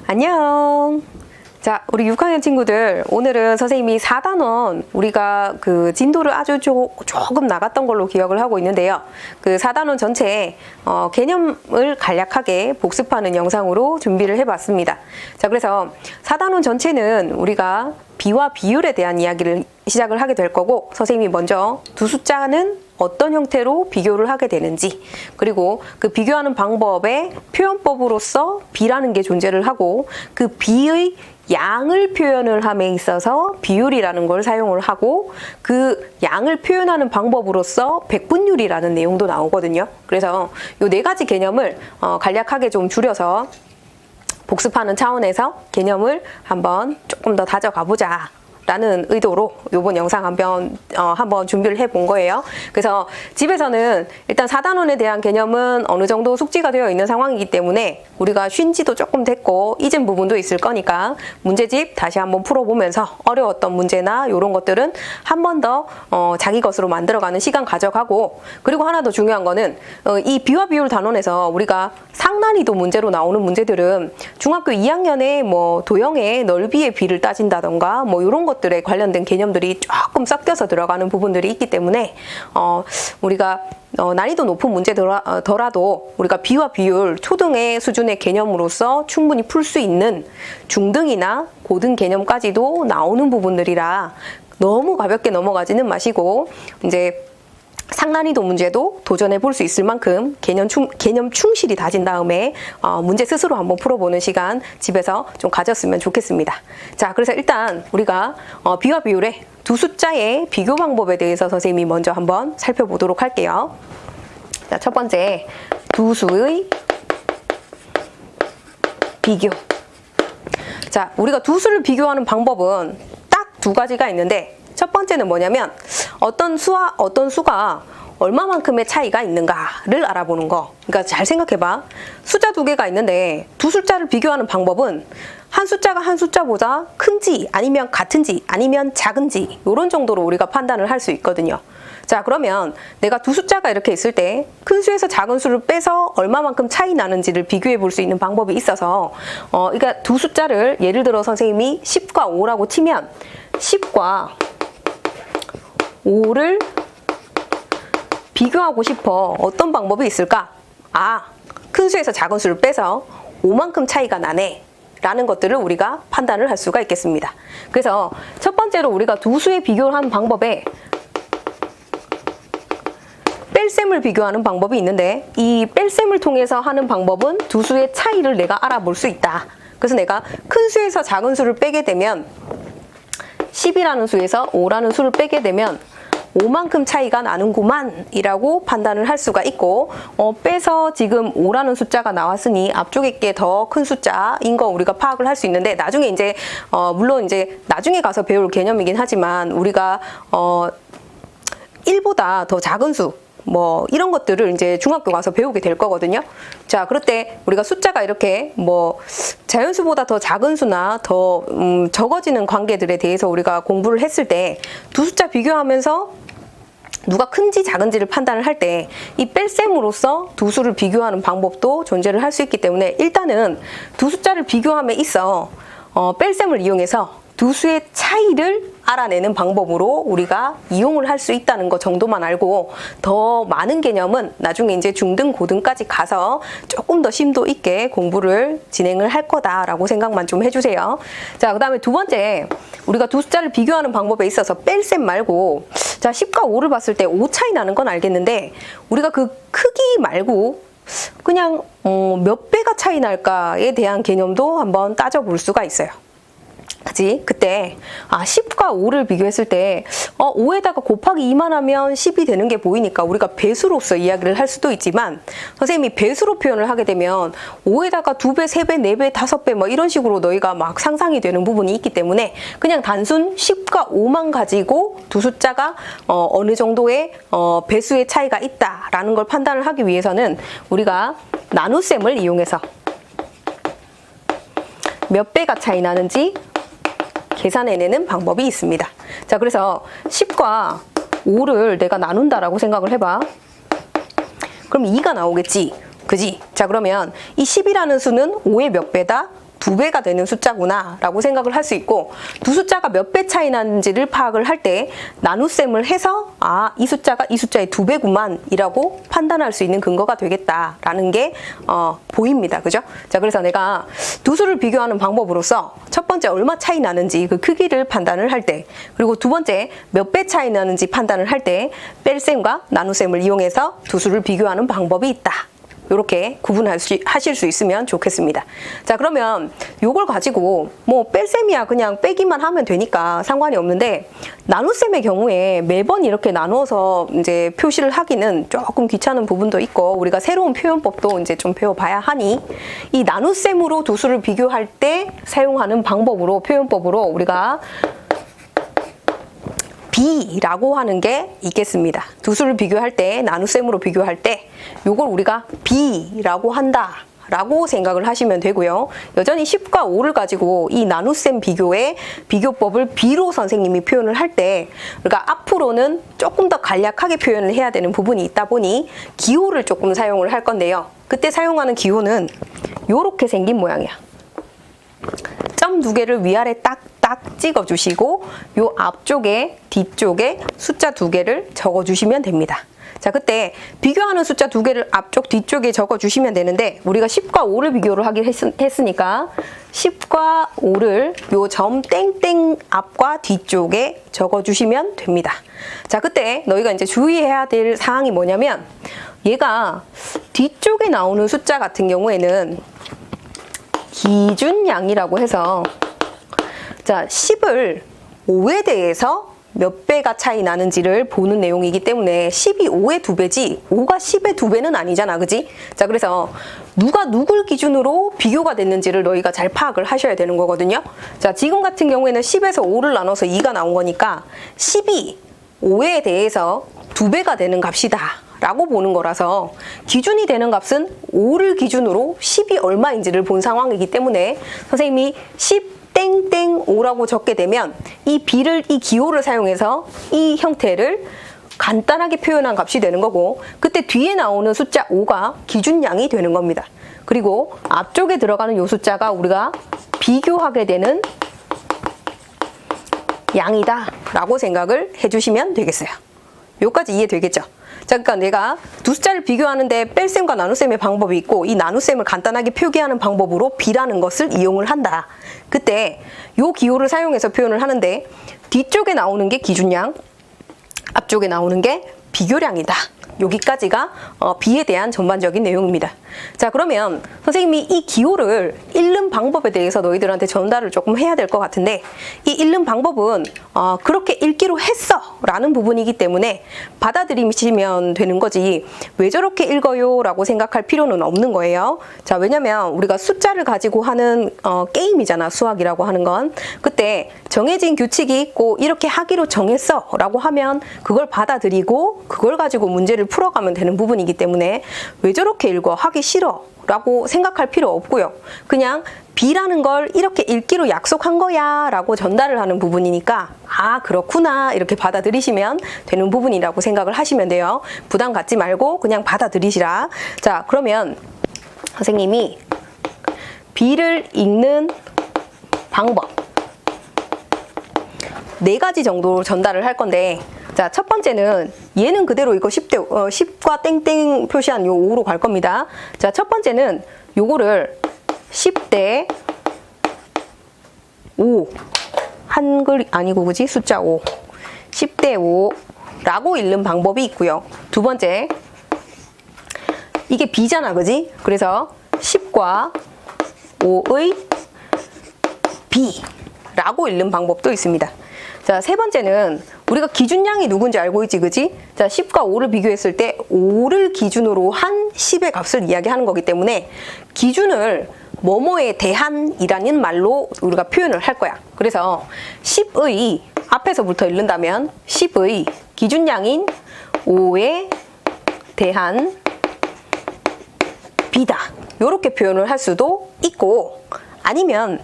안녕. 자, 우리 6학년 친구들, 오늘은 선생님이 4단원 우리가 그 진도를 아주 조금 나갔던 걸로 기억을 하고 있는데요. 그 4단원 전체에 개념을 간략하게 복습하는 영상으로 준비를 해봤습니다. 자, 그래서 4단원 전체는 우리가 비와 비율에 대한 이야기를 시작을 하게 될 거고, 선생님이 먼저 두 숫자는 어떤 형태로 비교를 하게 되는지, 그리고 그 비교하는 방법의 표현법으로서 비라는 게 존재를 하고, 그 비의 양을 표현을 함에 있어서 비율이라는 걸 사용을 하고, 그 양을 표현하는 방법으로서 백분율이라는 내용도 나오거든요. 그래서 이 네 가지 개념을 간략하게 좀 줄여서 복습하는 차원에서 개념을 한번 조금 더 다져가 보자 라는 의도로 이번 영상 한번 준비를 해본 거예요. 그래서 집에서는 일단 4단원에 대한 개념은 어느 정도 숙지가 되어 있는 상황이기 때문에 우리가 쉰 지도 조금 됐고 잊은 부분도 있을 거니까 문제집 다시 한번 풀어보면서 어려웠던 문제나 이런 것들은 한 번 더 자기 것으로 만들어가는 시간 가져가고, 그리고 하나 더 중요한 거는 이 비와 비율 단원에서 우리가 상난이도 문제로 나오는 문제들은 중학교 2학년에 뭐 도형의 넓이의 비를 따진다던가 뭐 이런 것들에 관련된 개념들이 조금 섞여서 들어가는 부분들이 있기 때문에 우리가 난이도 높은 문제더라도 우리가 비와 비율 초등의 수준의 개념으로서 충분히 풀 수 있는 중등이나 고등 개념까지도 나오는 부분들이라 너무 가볍게 넘어가지는 마시고, 이제 상난이도 문제도 도전해 볼 수 있을 만큼 개념 충실히 다진 다음에 문제 스스로 한번 풀어보는 시간 집에서 좀 가졌으면 좋겠습니다. 자, 그래서 일단 우리가 비와 비율의 두 숫자의 비교 방법에 대해서 선생님이 먼저 한번 살펴보도록 할게요. 자, 첫 번째, 두 수의 비교. 자, 우리가 두 수를 비교하는 방법은 딱 두 가지가 있는데, 첫 번째는 뭐냐면 어떤 수와 어떤 수가 얼마만큼의 차이가 있는가를 알아보는 거. 그러니까 잘 생각해봐. 숫자 두 개가 있는데 두 숫자를 비교하는 방법은 한 숫자가 한 숫자보다 큰지 아니면 같은지 아니면 작은지 이런 정도로 우리가 판단을 할 수 있거든요. 자, 그러면 내가 두 숫자가 이렇게 있을 때 큰 수에서 작은 수를 빼서 얼마만큼 차이 나는지를 비교해 볼 수 있는 방법이 있어서 그러니까 두 숫자를 예를 들어 선생님이 10과 5라고 치면 10과 5를 비교하고 싶어. 어떤 방법이 있을까? 큰 수에서 작은 수를 빼서 5만큼 차이가 나네 라는 것들을 우리가 판단을 할 수가 있겠습니다. 그래서 첫 번째로 우리가 두 수의 비교를 하는 방법에 뺄셈을 비교하는 방법이 있는데, 이 뺄셈을 통해서 하는 방법은 두 수의 차이를 내가 알아볼 수 있다. 그래서 내가 큰 수에서 작은 수를 빼게 되면 10이라는 수에서 5라는 수를 빼게 되면 5만큼 차이가 나는구만 이라고 판단을 할 수가 있고, 빼서 지금 5라는 숫자가 나왔으니 앞쪽에 게 더 큰 숫자인 거 우리가 파악을 할 수 있는데, 나중에 이제 물론 이제 나중에 가서 배울 개념이긴 하지만 우리가 1보다 더 작은 수 뭐 이런 것들을 이제 중학교 가서 배우게 될 거거든요. 자, 그럴 때 우리가 숫자가 이렇게 뭐 자연수보다 더 작은 수나 더 적어지는 관계들에 대해서 우리가 공부를 했을 때 두 숫자 비교하면서 누가 큰지 작은지를 판단을 할 때 이 뺄셈으로써 두 수를 비교하는 방법도 존재를 할 수 있기 때문에, 일단은 두 숫자를 비교함에 있어 뺄셈을 이용해서 두 수의 차이를 알아내는 방법으로 우리가 이용을 할 수 있다는 것 정도만 알고, 더 많은 개념은 나중에 이제 중등, 고등까지 가서 조금 더 심도 있게 공부를 진행을 할 거다라고 생각만 좀 해주세요. 자, 그 다음에 두 번째, 우리가 두 숫자를 비교하는 방법에 있어서 뺄셈 말고, 자, 10과 5를 봤을 때 5 차이 나는 건 알겠는데, 우리가 그 크기 말고 그냥 몇 배가 차이 날까에 대한 개념도 한번 따져볼 수가 있어요. 그치? 그때 10과 5를 비교했을 때 5에다가 곱하기 2만 하면 10이 되는 게 보이니까 우리가 배수로서 이야기를 할 수도 있지만, 선생님이 배수로 표현을 하게 되면 5에다가 2배, 3배, 4배, 5배 뭐 이런 식으로 너희가 막 상상이 되는 부분이 있기 때문에 그냥 단순 10과 5만 가지고 두 숫자가 어느 정도의 배수의 차이가 있다라는 걸 판단을 하기 위해서는 우리가 나눗셈을 이용해서 몇 배가 차이 나는지 계산해내는 방법이 있습니다. 자, 그래서 10과 5를 내가 나눈다라고 생각을 해봐. 그럼 2가 나오겠지. 그지? 자, 그러면 이 10이라는 수는 5의 몇 배다? 2배가 되는 숫자구나 라고 생각을 할 수 있고, 두 숫자가 몇 배 차이 나는지를 파악을 할 때 나눗셈을 해서 이 숫자가 이 숫자의 2배구만 이라고 판단할 수 있는 근거가 되겠다라는 게 보입니다. 그죠? 자, 그래서 내가 두 수를 비교하는 방법으로서 첫 번째 얼마 차이 나는지 그 크기를 판단을 할 때, 그리고 두 번째 몇 배 차이 나는지 판단을 할 때 뺄셈과 나눗셈을 이용해서 두 수를 비교하는 방법이 있다. 이렇게 구분하실 수 있으면 좋겠습니다. 자, 그러면 요걸 가지고 뭐 뺄셈이야 그냥 빼기만 하면 되니까 상관이 없는데, 나눗셈의 경우에 매번 이렇게 나누어서 이제 표시를 하기는 조금 귀찮은 부분도 있고, 우리가 새로운 표현법도 이제 좀 배워봐야 하니, 이 나눗셈으로 두 수를 비교할 때 사용하는 방법으로, 표현법으로 우리가 B라고 하는 게 있겠습니다. 두 수를 비교할 때, 나눗셈으로 비교할 때 요걸 우리가 B라고 한다 라고 생각을 하시면 되고요. 여전히 10과 5를 가지고 이 나눗셈 비교의 비교법을 B로 선생님이 표현을 할 때, 그러니까 앞으로는 조금 더 간략하게 표현을 해야 되는 부분이 있다 보니 기호를 조금 사용을 할 건데요. 그때 사용하는 기호는 요렇게 생긴 모양이야. 점 2개를 위아래 딱딱 찍어주시고 요 앞쪽에 뒤쪽에 숫자 2개를 적어주시면 됩니다. 자, 그때 비교하는 숫자 2개를 앞쪽 뒤쪽에 적어주시면 되는데, 우리가 10과 5를 비교를 하긴 했으니까 10과 5를 요 점 땡땡 앞과 뒤쪽에 적어주시면 됩니다. 자, 그때 너희가 이제 주의해야 될 사항이 뭐냐면, 얘가 뒤쪽에 나오는 숫자 같은 경우에는 기준양이라고 해서, 자, 10을 5에 대해서 몇 배가 차이 나는지를 보는 내용이기 때문에 10이 5의 2배지 5가 10의 2배는 아니잖아, 그지? 자, 그래서 누가 누굴 기준으로 비교가 됐는지를 너희가 잘 파악을 하셔야 되는 거거든요. 자, 지금 같은 경우에는 10에서 5를 나눠서 2가 나온 거니까 10이 5에 대해서 2배가 되는 값이다 라고 보는 거라서, 기준이 되는 값은 5를 기준으로 10이 얼마인지를 본 상황이기 때문에 선생님이 10 땡땡 5라고 적게 되면 이 B를, 이 기호를 사용해서 이 형태를 간단하게 표현한 값이 되는 거고, 그때 뒤에 나오는 숫자 5가 기준양이 되는 겁니다. 그리고 앞쪽에 들어가는 이 숫자가 우리가 비교하게 되는 양이다 라고 생각을 해주시면 되겠어요. 여기까지 이해되겠죠? 자, 그러니까 내가 두 숫자를 비교하는데 뺄셈과 나눗셈의 방법이 있고, 이 나눗셈을 간단하게 표기하는 방법으로 B라는 것을 이용을 한다. 그때 요 기호를 사용해서 표현을 하는데, 뒤쪽에 나오는 게 기준양, 앞쪽에 나오는 게 비교량이다. 여기까지가 B에 대한 전반적인 내용입니다. 자, 그러면 선생님이 이 기호를 읽는 방법에 대해서 너희들한테 전달을 조금 해야 될 것 같은데, 이 읽는 방법은 그렇게 읽기로 했어 라는 부분이기 때문에 받아들이시면 되는 거지, 왜 저렇게 읽어요 라고 생각할 필요는 없는 거예요. 자, 왜냐면 우리가 숫자를 가지고 하는 게임이잖아, 수학이라고 하는 건. 그때 정해진 규칙이 있고 이렇게 하기로 정했어 라고 하면 그걸 받아들이고 그걸 가지고 문제를 풀어가면 되는 부분이기 때문에 왜 저렇게 읽어, 하기 싫어 라고 생각할 필요 없고요. 그냥 B라는 걸 이렇게 읽기로 약속한 거야 라고 전달을 하는 부분이니까, 그렇구나 이렇게 받아들이시면 되는 부분이라고 생각을 하시면 돼요. 부담 갖지 말고 그냥 받아들이시라. 자, 그러면 선생님이 B를 읽는 방법 4가지 정도로 전달을 할 건데, 자, 첫 번째는 얘는 그대로 이거 10과 땡땡 표시한 요 5로 갈 겁니다. 자, 첫 번째는 요거를 10대 5, 한글 아니고 그지? 숫자 5, 10대 5라고 읽는 방법이 있고요. 두 번째, 이게 B잖아, 그지? 그래서 10과 5의 B라고 읽는 방법도 있습니다. 자, 세 번째는 우리가 기준량이 누군지 알고 있지, 그지? 자, 10과 5를 비교했을 때 5를 기준으로 한 10의 값을 이야기하는 거기 때문에 기준을 뭐뭐에 대한이라는 말로 우리가 표현을 할 거야. 그래서 10의 앞에서부터 읽는다면 10의 기준량인 5에 대한 B다. 요렇게 표현을 할 수도 있고, 아니면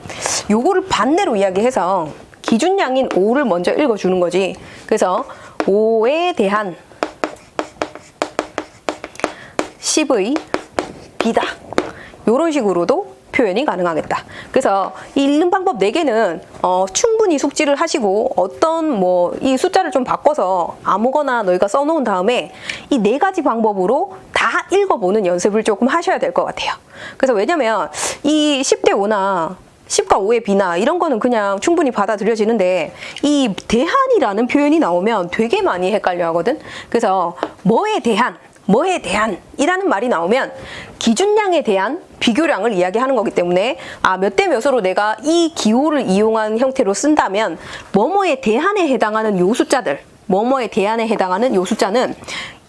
요거를 반대로 이야기해서 기준량인 5를 먼저 읽어주는 거지. 그래서 5에 대한 10의 B다. 이런 식으로도 표현이 가능하겠다. 그래서 이 읽는 방법 4개는 충분히 숙지를 하시고 어떤 뭐 이 숫자를 좀 바꿔서 아무거나 너희가 써놓은 다음에 이 4가지 방법으로 다 읽어보는 연습을 조금 하셔야 될 것 같아요. 그래서 왜냐면 이 10대 5나 10과 5의 비나 이런 거는 그냥 충분히 받아들여지는데 이 대한이라는 표현이 나오면 되게 많이 헷갈려 하거든. 그래서 뭐에 대한이라는 말이 나오면 기준량에 대한 비교량을 이야기하는 거기 때문에 몇 대 몇으로 내가 이 기호를 이용한 형태로 쓴다면 뭐뭐에 대한에 해당하는 요 숫자들, 뭐뭐에 대한에 해당하는 요 숫자는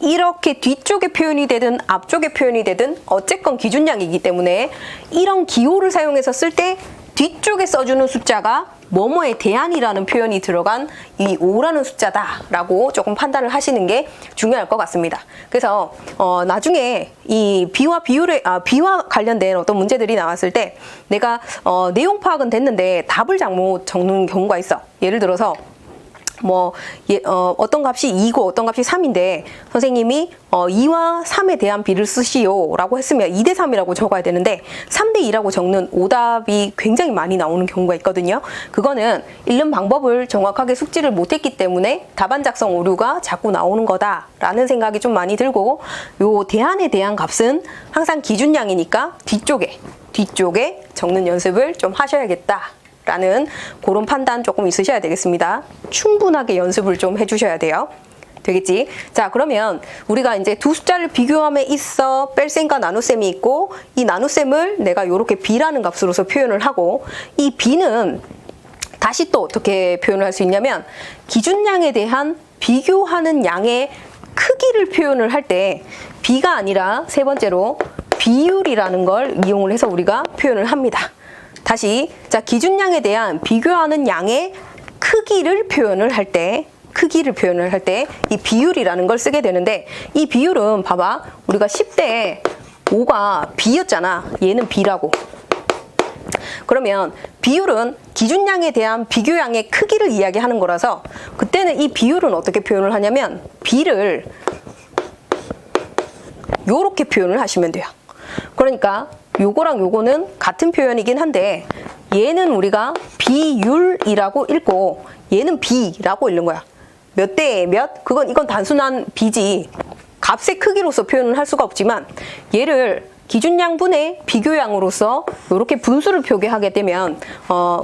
이렇게 뒤쪽에 표현이 되든 앞쪽에 표현이 되든 어쨌건 기준량이기 때문에 이런 기호를 사용해서 쓸 때 뒤쪽에 써주는 숫자가 뭐뭐에 대한이라는 표현이 들어간 이 5라는 숫자다라고 조금 판단을 하시는 게 중요할 것 같습니다. 그래서 나중에 이 비와 비와 관련된 어떤 문제들이 나왔을 때 내가 내용 파악은 됐는데 답을 잘못 적는 경우가 있어. 예를 들어서 어떤 값이 2고 어떤 값이 3인데 선생님이 2와 3에 대한 비를 쓰시오 라고 했으면 2대 3이라고 적어야 되는데 3대 2라고 적는 오답이 굉장히 많이 나오는 경우가 있거든요. 그거는 읽는 방법을 정확하게 숙지를 못했기 때문에 답안 작성 오류가 자꾸 나오는 거다라는 생각이 좀 많이 들고, 요 대안에 대한 값은 항상 기준량이니까 뒤쪽에 적는 연습을 좀 하셔야겠다 라는 그런 판단 조금 있으셔야 되겠습니다. 충분하게 연습을 좀 해주셔야 돼요. 되겠지? 자, 그러면 우리가 이제 두 숫자를 비교함에 있어 뺄셈과 나눗셈이 있고, 이 나눗셈을 내가 이렇게 b라는 값으로서 표현을 하고, 이 b는 다시 또 어떻게 표현을 할 수 있냐면 기준량에 대한 비교하는 양의 크기를 표현을 할 때 b가 아니라 세 번째로 비율이라는 걸 이용을 해서 우리가 표현을 합니다. 다시, 자, 기준량에 대한 비교하는 양의 크기를 표현을 할 때 이 비율이라는 걸 쓰게 되는데, 이 비율은 봐봐, 우리가 10대 5가 b였잖아. 얘는 b라고. 그러면 비율은 기준량에 대한 비교량의 크기를 이야기하는 거라서 그때는 이 비율은 어떻게 표현을 하냐면 b를 요렇게 표현을 하시면 돼요. 그러니까 요거랑 요거는 같은 표현이긴 한데 얘는 우리가 비율이라고 읽고 얘는 b라고 읽는 거야. 몇 대에 몇? 이건 단순한 b지. 값의 크기로서 표현을 할 수가 없지만 얘를 기준량분의 비교량으로서 이렇게 분수를 표기하게 되면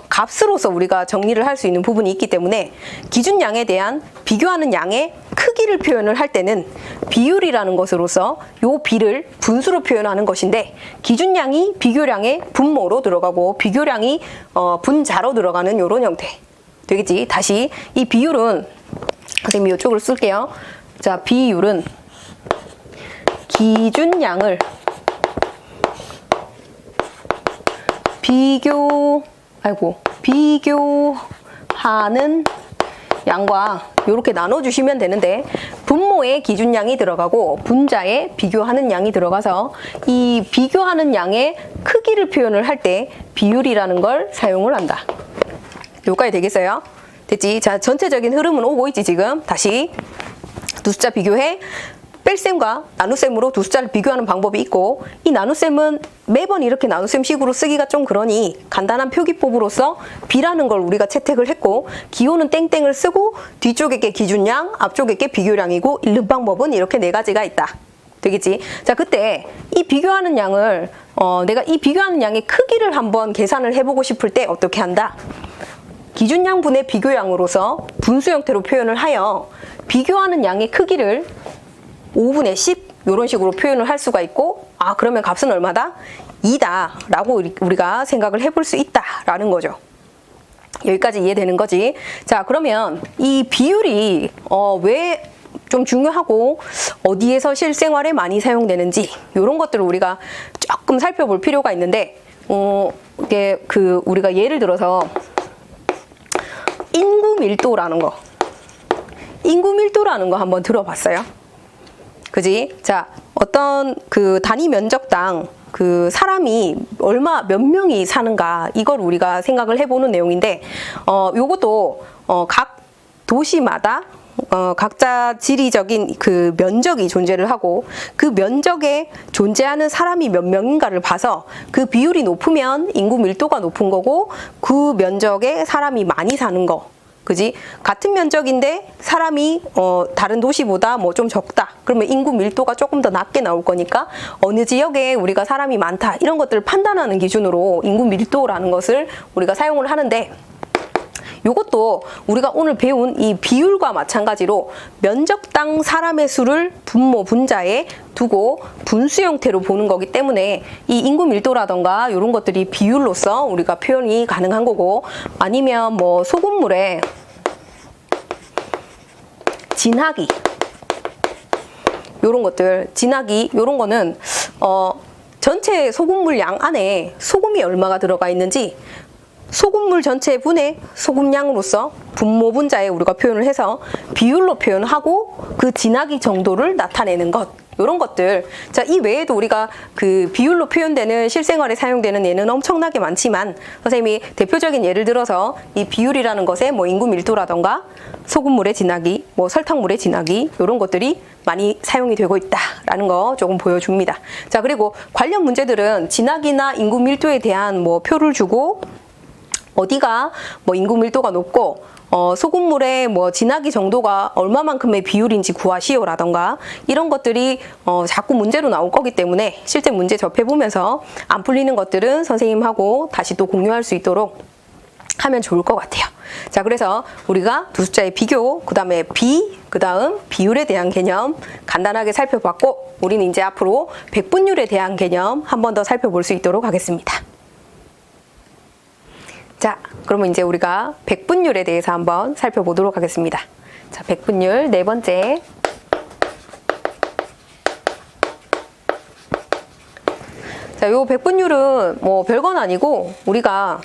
값으로서 우리가 정리를 할 수 있는 부분이 있기 때문에 기준량에 대한 비교하는 양의 크기를 표현을 할 때는 비율이라는 것으로서 요 b를 분수로 표현하는 것인데, 기준량이 비교량의 분모로 들어가고 비교량이 분자로 들어가는 이런 형태 되겠지. 다시, 이 비율은 선생님이 이쪽으로 쓸게요. 자, 비율은 기준량을 비교하는 양과 이렇게 나눠주시면 되는데, 분모에 기준량이 들어가고 분자에 비교하는 양이 들어가서 이 비교하는 양의 크기를 표현을 할 때 비율이라는 걸 사용을 한다. 여기까지 되겠어요? 됐지? 자, 전체적인 흐름은 오고 있지 지금. 다시 두 숫자 비교해. 뺄셈과 나눗셈으로 두 숫자를 비교하는 방법이 있고, 이 나눗셈은 매번 이렇게 나눗셈 식으로 쓰기가 좀 그러니 간단한 표기법으로서 b라는 걸 우리가 채택을 했고, 기호는 땡땡을 쓰고 뒤쪽에 게 기준량, 앞쪽에 게 비교량이고, 읽는 방법은 이렇게 4가지가 있다. 되겠지? 자, 그때 이 비교하는 양을 내가 이 비교하는 양의 크기를 한번 계산을 해보고 싶을 때 어떻게 한다? 기준량분의 비교량으로서 분수 형태로 표현을 하여 비교하는 양의 크기를 5분의 10 이런 식으로 표현을 할 수가 있고, 그러면 값은 얼마다? 2다 라고 우리가 생각을 해볼 수 있다 라는 거죠. 여기까지 이해되는 거지. 자, 그러면 이 비율이 왜 좀 중요하고 어디에서 실생활에 많이 사용되는지 이런 것들을 우리가 조금 살펴볼 필요가 있는데, 이게 우리가 예를 들어서 인구 밀도라는 거 한번 들어봤어요? 그지? 자, 어떤 단위 면적당 사람이 몇 명이 사는가, 이걸 우리가 생각을 해보는 내용인데, 요것도 각 도시마다 각자 지리적인 그 면적이 존재를 하고 그 면적에 존재하는 사람이 몇 명인가를 봐서 그 비율이 높으면 인구 밀도가 높은 거고 그 면적에 사람이 많이 사는 거. 그지? 같은 면적인데 사람이 다른 도시보다 뭐 좀 적다. 그러면 인구 밀도가 조금 더 낮게 나올 거니까 어느 지역에 우리가 사람이 많다. 이런 것들을 판단하는 기준으로 인구 밀도라는 것을 우리가 사용을 하는데 이것도 우리가 오늘 배운 이 비율과 마찬가지로 면적당 사람의 수를 분모 분자에 두고 분수 형태로 보는 거기 때문에 이 인구 밀도라던가 이런 것들이 비율로서 우리가 표현이 가능한 거고 아니면 뭐 소금물에 진하기 요런 것들 진하기 요런 거는 전체 소금물 양 안에 소금이 얼마가 들어가 있는지 소금물 전체 분의 소금량으로서 분모 분자에 우리가 표현을 해서 비율로 표현하고 그 진하기 정도를 나타내는 것 이런 것들. 자, 이 외에도 우리가 그 비율로 표현되는 실생활에 사용되는 예는 엄청나게 많지만 선생님이 대표적인 예를 들어서 이 비율이라는 것에 뭐 인구 밀도라던가 소금물의 진하기, 뭐 설탕물의 진하기 이런 것들이 많이 사용이 되고 있다라는 거 조금 보여줍니다. 자, 그리고 관련 문제들은 진하기나 인구 밀도에 대한 뭐 표를 주고 어디가 뭐 인구 밀도가 높고 소금물의 뭐 진하기 정도가 얼마만큼의 비율인지 구하시오라던가 이런 것들이 자꾸 문제로 나올 거기 때문에 실제 문제 접해보면서 안 풀리는 것들은 선생님하고 다시 또 공유할 수 있도록 하면 좋을 것 같아요. 자, 그래서 우리가 두 숫자의 비교, 그 다음에 그 다음 비율에 대한 개념 간단하게 살펴봤고 우리는 이제 앞으로 백분율에 대한 개념 한 번 더 살펴볼 수 있도록 하겠습니다. 자, 그러면 이제 우리가 백분율에 대해서 한번 살펴보도록 하겠습니다. 자, 백분율 네 번째. 자, 요 백분율은 뭐 별건 아니고 우리가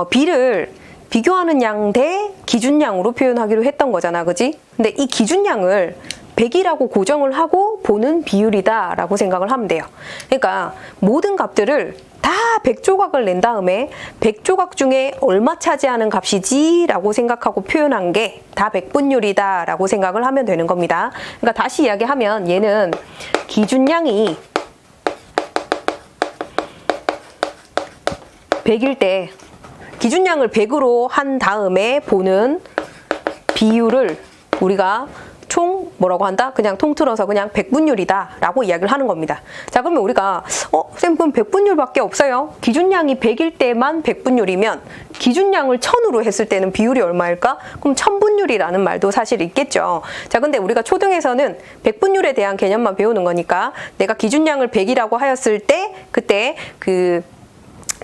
비를 비교하는 양 대 기준량으로 표현하기로 했던 거잖아, 그지? 근데 이 기준량을 100이라고 고정을 하고 보는 비율이다라고 생각을 하면 돼요. 그러니까 모든 값들을 다 100조각을 낸 다음에 100조각 중에 얼마 차지하는 값이지 라고 생각하고 표현한 게 다 백분율이다 라고 생각을 하면 되는 겁니다. 그러니까 다시 이야기하면 얘는 기준량이 100일 때 기준량을 100으로 한 다음에 보는 비율을 우리가 총 뭐라고 한다? 그냥 통틀어서 그냥 백분율이다 라고 이야기를 하는 겁니다. 자, 그러면 우리가 쌤 그럼 백분율밖에 없어요. 기준량이 100일 때만 백분율이면 기준량을 1000으로 했을 때는 비율이 얼마일까? 그럼 1000분율이라는 말도 사실 있겠죠. 자, 근데 우리가 초등에서는 백분율에 대한 개념만 배우는 거니까 내가 기준량을 100이라고 하였을 때 그때 그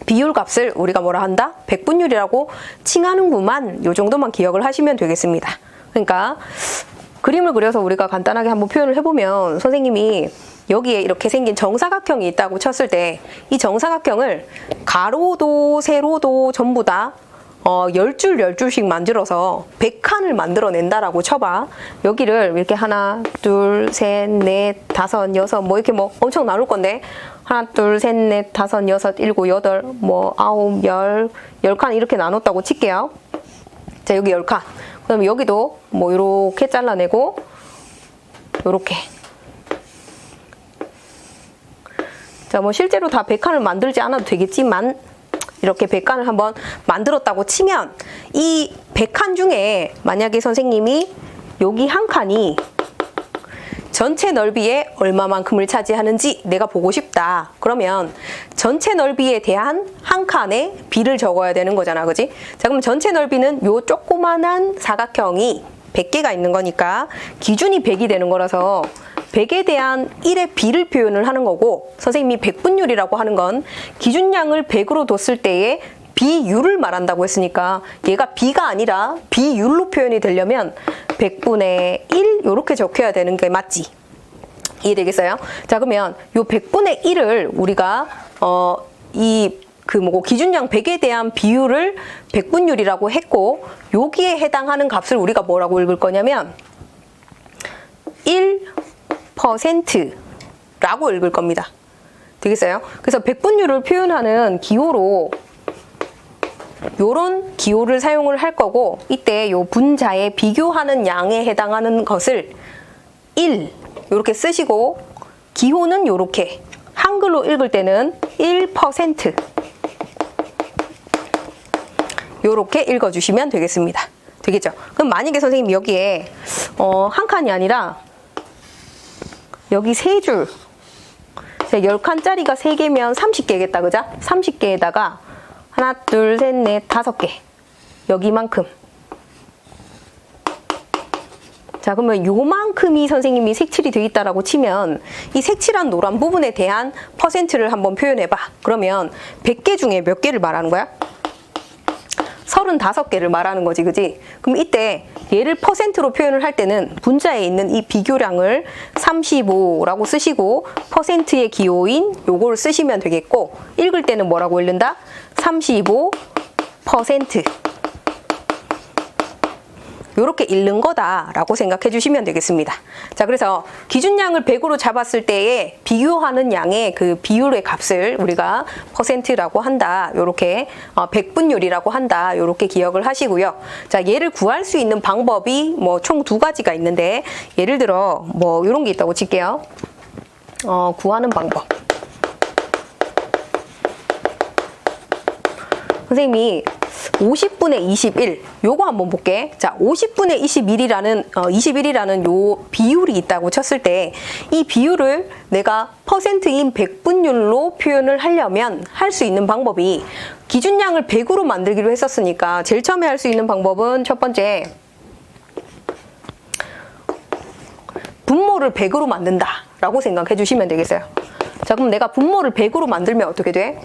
비율 값을 우리가 뭐라 한다? 백분율이라고 칭하는구만. 요 정도만 기억을 하시면 되겠습니다. 그러니까 그림을 그려서 우리가 간단하게 한번 표현을 해보면 선생님이 여기에 이렇게 생긴 정사각형이 있다고 쳤을 때 이 정사각형을 가로도 세로도 전부 다 10줄 10줄씩 만들어서 100칸을 만들어낸다라고 쳐봐. 여기를 이렇게 하나, 둘, 셋, 넷, 다섯, 여섯 뭐 이렇게 뭐 엄청 나눌 건데 하나, 둘, 셋, 넷, 다섯, 여섯, 일곱, 여덟, 뭐 아홉, 열, 10칸 이렇게 나눴다고 칠게요. 자, 여기 10칸. 그 다음에 여기도 뭐 이렇게 잘라내고 요렇게. 자, 뭐 실제로 다 100칸을 만들지 않아도 되겠지만 이렇게 100칸을 한번 만들었다고 치면 이 100칸 중에 만약에 선생님이 여기 한 칸이 전체 넓이의 얼마만큼을 차지하는지 내가 보고 싶다. 그러면 전체 넓이에 대한 한 칸의 비를 적어야 되는 거잖아, 그지? 자, 그럼 전체 넓이는 요 조그만한 사각형이 100개가 있는 거니까 기준이 100이 되는 거라서 100에 대한 1의 비를 표현을 하는 거고 선생님이 백분율이라고 하는 건 기준량을 100으로 뒀을 때의 비율을 말한다고 했으니까 얘가 비가 아니라 비율로 표현이 되려면 100분의 1 이렇게 적혀야 되는 게 맞지? 이해되겠어요? 자, 그러면 요 100분의 1을 우리가 기준량 100에 대한 비율을 백분율이라고 했고 여기에 해당하는 값을 우리가 뭐라고 읽을 거냐면 1%라고 읽을 겁니다. 되겠어요? 그래서 백분율을 표현하는 기호로 요런 기호를 사용을 할 거고, 이때 요 분자에 비교하는 양에 해당하는 것을 1 요렇게 쓰시고, 기호는 요렇게 한글로 읽을 때는 1% 요렇게 읽어주시면 되겠습니다. 되겠죠? 그럼 만약에 선생님 여기에 한 칸이 아니라 여기 3줄, 10칸짜리가 3개면 30개겠다, 그죠? 30개에다가 하나, 둘, 셋, 넷, 5개. 여기만큼. 자, 그러면 요만큼이 선생님이 색칠이 되어 있다라고 치면 이 색칠한 노란 부분에 대한 퍼센트를 한번 표현해봐. 그러면 100개 중에 몇 개를 말하는 거야? 35개를 말하는 거지, 그지? 그럼 이때 얘를 퍼센트로 표현을 할 때는 분자에 있는 이 비교량을 35라고 쓰시고 퍼센트의 기호인 요걸 쓰시면 되겠고, 읽을 때는 뭐라고 읽는다? 35% 요렇게 읽는 거다라고 생각해 주시면 되겠습니다. 자, 그래서 기준량을 100으로 잡았을 때에 비교하는 양의 그 비율의 값을 우리가 퍼센트라고 한다. 요렇게 100분율이라고 한다. 요렇게 기억을 하시고요. 자, 얘를 구할 수 있는 방법이 뭐 총 2가지가 있는데, 예를 들어 뭐 요런 게 있다고 칠게요. 구하는 방법. 선생님이 50분의 21 요거 한번 볼게. 자, 50분의 21이라는 요 비율이 있다고 쳤을 때 이 비율을 내가 퍼센트인 100분율로 표현을 하려면 할 수 있는 방법이, 기준량을 100으로 만들기로 했었으니까 제일 처음에 할 수 있는 방법은 첫 번째, 분모를 100으로 만든다 라고 생각해 주시면 되겠어요. 자, 그럼 내가 분모를 100으로 만들면 어떻게 돼?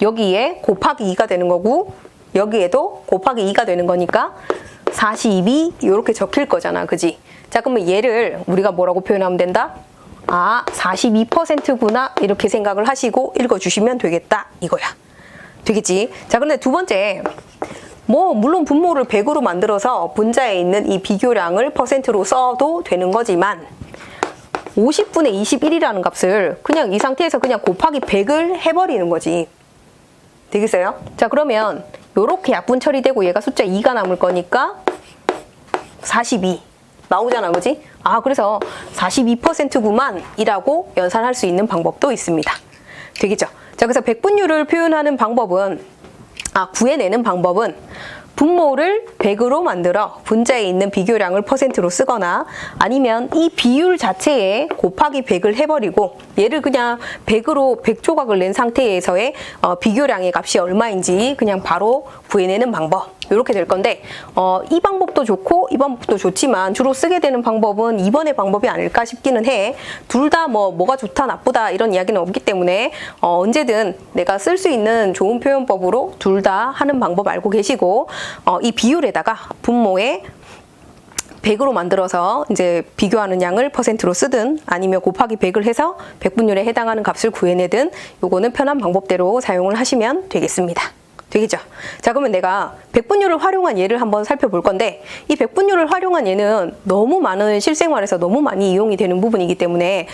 여기에 곱하기 2가 되는 거고, 여기에도 곱하기 2가 되는 거니까 42 이렇게 적힐 거잖아, 그지? 자, 그러면 얘를 우리가 뭐라고 표현하면 된다? 42%구나 이렇게 생각을 하시고 읽어주시면 되겠다 이거야. 되겠지? 자, 근데 두 번째, 뭐 물론 분모를 100으로 만들어서 분자에 있는 이 비교량을 퍼센트로 써도 되는 거지만 50분의 21이라는 값을 그냥 이 상태에서 그냥 곱하기 100을 해버리는 거지. 되겠어요? 자, 그러면 요렇게 약분 처리되고 얘가 숫자 2가 남을 거니까 42 나오잖아, 그지? 그래서 42%구만 이라고 연산할 수 있는 방법도 있습니다. 되겠죠? 자, 그래서 백분율을 표현하는 방법은, 구해내는 방법은 분모를 100으로 만들어 분자에 있는 비교량을 퍼센트로 쓰거나, 아니면 이 비율 자체에 곱하기 100을 해버리고 얘를 그냥 100으로 100조각을 낸 상태에서의 비교량의 값이 얼마인지 그냥 바로 구해내는 방법, 이렇게 될 건데, 이 방법도 좋고 이 방법도 좋지만 주로 쓰게 되는 방법은 2번의 방법이 아닐까 싶기는 해. 둘 다 뭐가 좋다 나쁘다 이런 이야기는 없기 때문에 언제든 내가 쓸 수 있는 좋은 표현법으로 둘 다 하는 방법 알고 계시고, 이 비율에다가 분모에 100으로 만들어서 이제 비교하는 양을 퍼센트로 쓰든, 아니면 곱하기 100을 해서 100분율에 해당하는 값을 구해내든, 요거는 편한 방법대로 사용을 하시면 되겠습니다. 되겠죠? 자, 그러면 내가 100분율을 활용한 예를 한번 살펴볼 건데, 이 100분율을 활용한 예는 너무 많은 실생활에서 너무 많이 이용이 되는 부분이기 때문에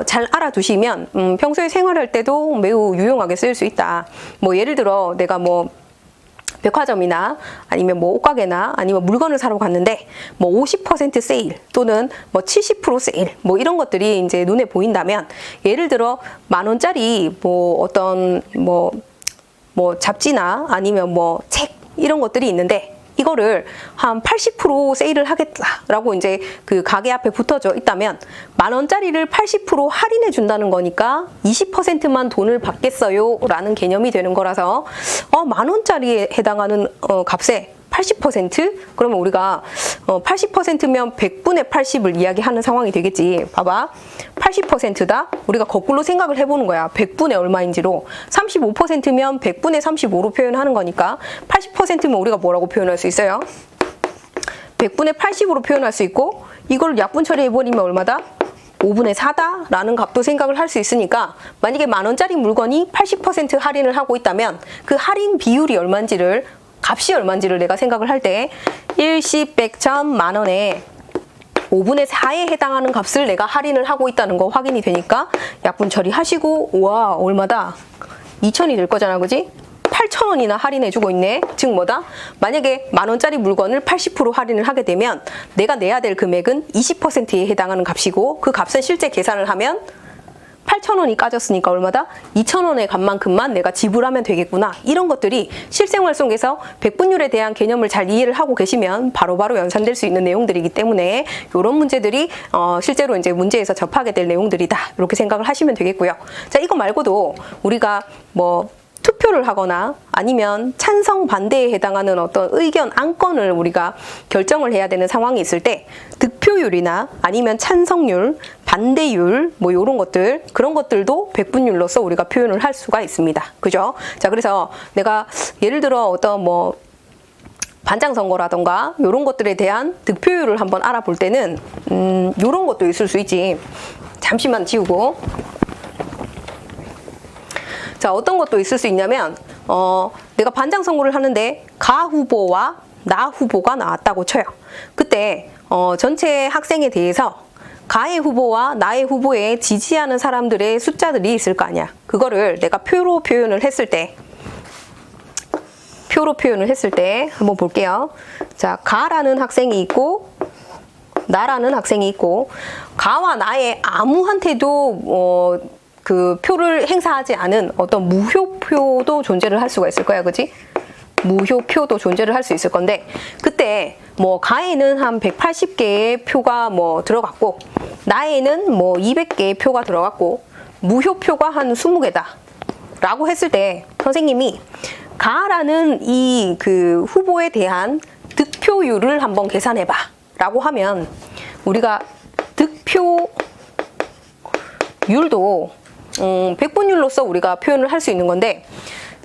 잘 알아두시면 평소에 생활할 때도 매우 유용하게 쓰일 수 있다. 뭐 예를 들어 내가 뭐 백화점이나 아니면 뭐 옷가게나 아니면 물건을 사러 갔는데 뭐 50% 세일 또는 뭐 70% 세일 뭐 이런 것들이 이제 눈에 보인다면, 예를 들어 10,000원짜리 뭐 어떤 뭐 잡지나 아니면 뭐 책 이런 것들이 있는데, 이거를 한 80% 세일을 하겠다라고 이제 그 가게 앞에 붙어져 있다면 10,000원짜리를 80% 할인해 준다는 거니까 20%만 돈을 받겠어요 라는 개념이 되는 거라서 10,000원짜리에 해당하는 값에 80%? 그러면 우리가 80%면 100분의 80을 이야기하는 상황이 되겠지. 봐봐. 80%다? 우리가 거꾸로 생각을 해보는 거야. 100분의 얼마인지로. 35%면 100분의 35로 표현하는 거니까 80%면 우리가 뭐라고 표현할 수 있어요? 100분의 80으로 표현할 수 있고, 이걸 약분 처리해버리면 얼마다? 5분의 4다? 라는 값도 생각을 할 수 있으니까, 만약에 10,000원짜리 물건이 80% 할인을 하고 있다면 그 할인 비율이 얼마인지를, 값이 얼마인지를 내가 생각을 할 때 일십, 백천, 만원에 5분의 4에 해당하는 값을 내가 할인을 하고 있다는 거 확인이 되니까 약분 처리하시고, 와 얼마다? 2,000이 될 거잖아, 그지? 8,000원이나 할인해주고 있네. 즉 뭐다? 만약에 10,000원짜리 물건을 80% 할인을 하게 되면 내가 내야 될 금액은 20%에 해당하는 값이고 그 값은 실제 계산을 하면 8,000원이 까졌으니까 얼마다? 2,000원의 값만큼만 내가 지불하면 되겠구나. 이런 것들이 실생활 속에서 백분율에 대한 개념을 잘 이해를 하고 계시면 바로바로 연산될 수 있는 내용들이기 때문에 이런 문제들이 실제로 이제 문제에서 접하게 될 내용들이다. 이렇게 생각을 하시면 되겠고요. 자, 이거 말고도 우리가 뭐 투표를 하거나 아니면 찬성 반대에 해당하는 어떤 의견 안건을 우리가 결정을 해야 되는 상황이 있을 때 득표율이나 아니면 찬성률, 반대율 뭐 이런 것들 그런 것들도 백분율로서 우리가 표현을 할 수가 있습니다. 그죠? 자, 그래서 내가 예를 들어 어떤 뭐 반장 선거라던가 이런 것들에 대한 득표율을 한번 알아볼 때는 이런 것도 있을 수 있지. 잠시만 지우고. 자, 어떤 것도 있을 수 있냐면 내가 반장 선거를 하는데 가 후보와 나 후보가 나왔다고 쳐요. 그때 전체 학생에 대해서 가의 후보와 나의 후보에 지지하는 사람들의 숫자들이 있을 거 아니야. 그거를 내가 표로 표현을 했을 때 한번 볼게요. 자, 가라는 학생이 있고 나라는 학생이 있고 가와 나의 아무한테도 그 표를 행사하지 않은 어떤 무효표도 존재를 할 수가 있을 거야. 그지? 무효표도 존재를 할 수 있을 건데 그때 뭐 가에는 한 180개의 표가 뭐 들어갔고 나에는 뭐 200개의 표가 들어갔고 무효표가 한 20개다 라고 했을 때 선생님이 가라는 이 그 후보에 대한 득표율을 한번 계산해봐 라고 하면 우리가 득표율도 백분율로서 우리가 표현을 할 수 있는 건데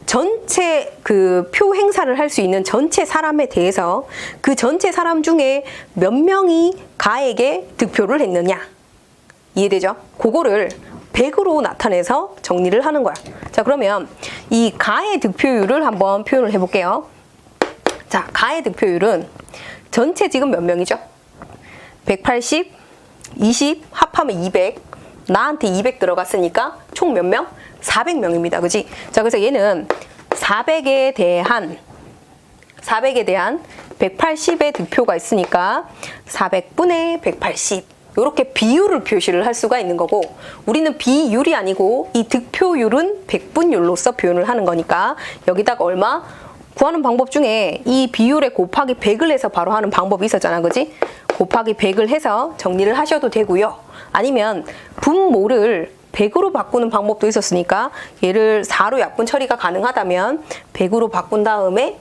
전체 그 표 행사를 할 수 있는 전체 사람에 대해서 그 전체 사람 중에 몇 명이 가에게 득표를 했느냐 이해되죠? 그거를 100으로 나타내서 정리를 하는 거야. 자, 그러면 이 가의 득표율을 한번 표현을 해볼게요. 자, 가의 득표율은 전체 지금 몇 명이죠? 180, 20, 합하면 200 나한테 200 들어갔으니까 총 몇 명? 400명입니다. 그지? 자, 그래서 얘는 400에 대한 180의 득표가 있으니까 400분의 180 이렇게 비율을 표시를 할 수가 있는 거고 우리는 비율이 아니고 이 득표율은 백분율로서 표현을 하는 거니까 여기다가 얼마? 구하는 방법 중에 이 비율에 곱하기 100을 해서 바로 하는 방법이 있었잖아. 그지? 곱하기 100을 해서 정리를 하셔도 되고요. 아니면 분모를 100으로 바꾸는 방법도 있었으니까 얘를 4로 약분 처리가 가능하다면 100으로 바꾼 다음에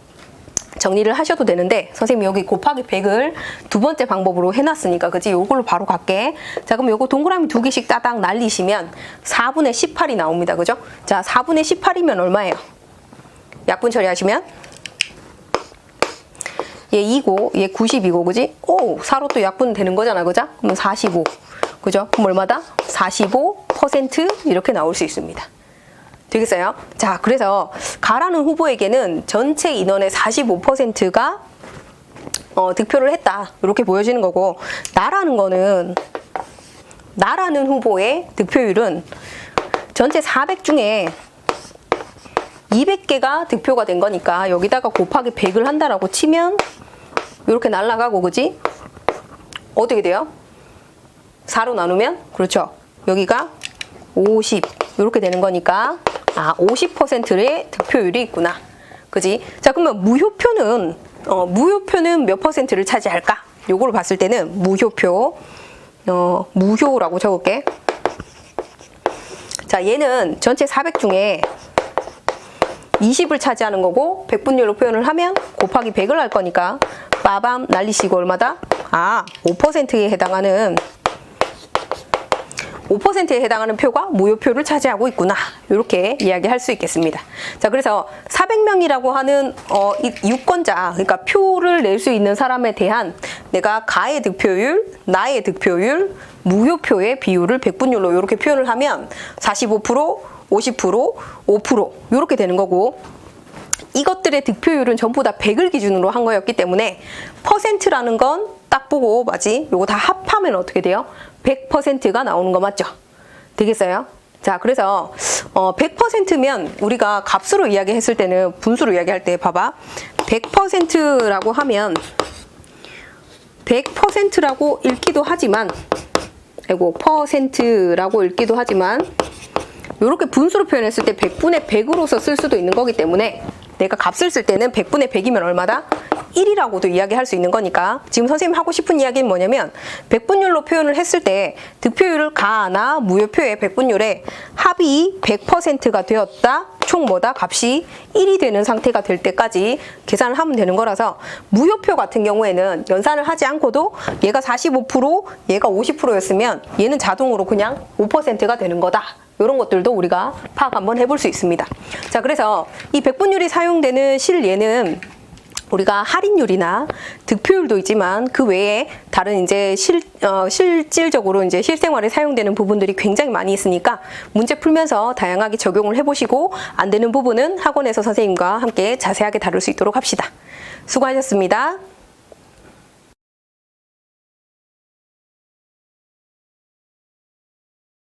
정리를 하셔도 되는데 선생님이 여기 곱하기 100을 두 번째 방법으로 해놨으니까 그지? 요걸로 바로 갈게. 자, 그럼 요거 동그라미 2개씩 따닥 날리시면 4분의 18이 나옵니다. 그죠? 자, 4분의 18이면 얼마예요? 약분 처리하시면 얘 2고 얘 90이고 그지? 오, 4로 또 약분 되는 거잖아. 그죠? 그럼 45. 그죠? 그럼 얼마다? 45% 이렇게 나올 수 있습니다. 되겠어요? 자, 그래서 가라는 후보에게는 전체 인원의 45%가 득표를 했다. 이렇게 보여지는 거고 나라는 후보의 득표율은 전체 400 중에 200개가 득표가 된 거니까 여기다가 곱하기 100을 한다라고 치면 이렇게 날아가고 그지? 어떻게 돼요? 4로 나누면 그렇죠. 여기가 50 이렇게 되는 거니까 50%의 득표율이 있구나. 그지? 자, 그러면 무효표는 몇 퍼센트를 차지할까? 요거를 봤을 때는 무효라고 적을게. 자, 얘는 전체 400 중에 20을 차지하는 거고 백분율로 표현을 하면 곱하기 100을 할 거니까 빠밤 날리시고 얼마다? 5%에 해당하는 5%에 해당하는 표가 무효표를 차지하고 있구나. 이렇게 이야기할 수 있겠습니다. 자, 그래서 400명이라고 하는 이 유권자, 그러니까 표를 낼 수 있는 사람에 대한 내가 가의 득표율, 나의 득표율, 무효표의 비율을 백분율로 이렇게 표현을 하면 45%, 50%, 5% 이렇게 되는 거고 이것들의 득표율은 전부 다 100을 기준으로 한 거였기 때문에 퍼센트라는 건 딱 보고 맞지? 요거 다 합하면 어떻게 돼요? 100%가 나오는 거 맞죠? 되겠어요? 자, 그래서 100%면 우리가 값으로 이야기했을 때는 분수로 이야기할 때 봐봐. 100%라고 하면 100%라고 읽기도 하지만 %라고 읽기도 하지만 이렇게 분수로 표현했을 때 100분의 100으로서 쓸 수도 있는 거기 때문에 내가 값을 쓸 때는 100분의 100이면 얼마다? 1이라고도 이야기할 수 있는 거니까 지금 선생님 하고 싶은 이야기는 뭐냐면 백분율로 표현을 했을 때 득표율을 가나 무효표의 백분율에 합이 100%가 되었다. 총 뭐다? 값이 1이 되는 상태가 될 때까지 계산을 하면 되는 거라서 무효표 같은 경우에는 연산을 하지 않고도 얘가 45%, 얘가 50%였으면 얘는 자동으로 그냥 5%가 되는 거다. 이런 것들도 우리가 파악 한번 해볼 수 있습니다. 자, 그래서 이 백분율이 사용되는 실예는 우리가 할인율이나 득표율도 있지만 그 외에 다른 이제 실질적으로 이제 실생활에 사용되는 부분들이 굉장히 많이 있으니까 문제 풀면서 다양하게 적용을 해보시고 안 되는 부분은 학원에서 선생님과 함께 자세하게 다룰 수 있도록 합시다. 수고하셨습니다.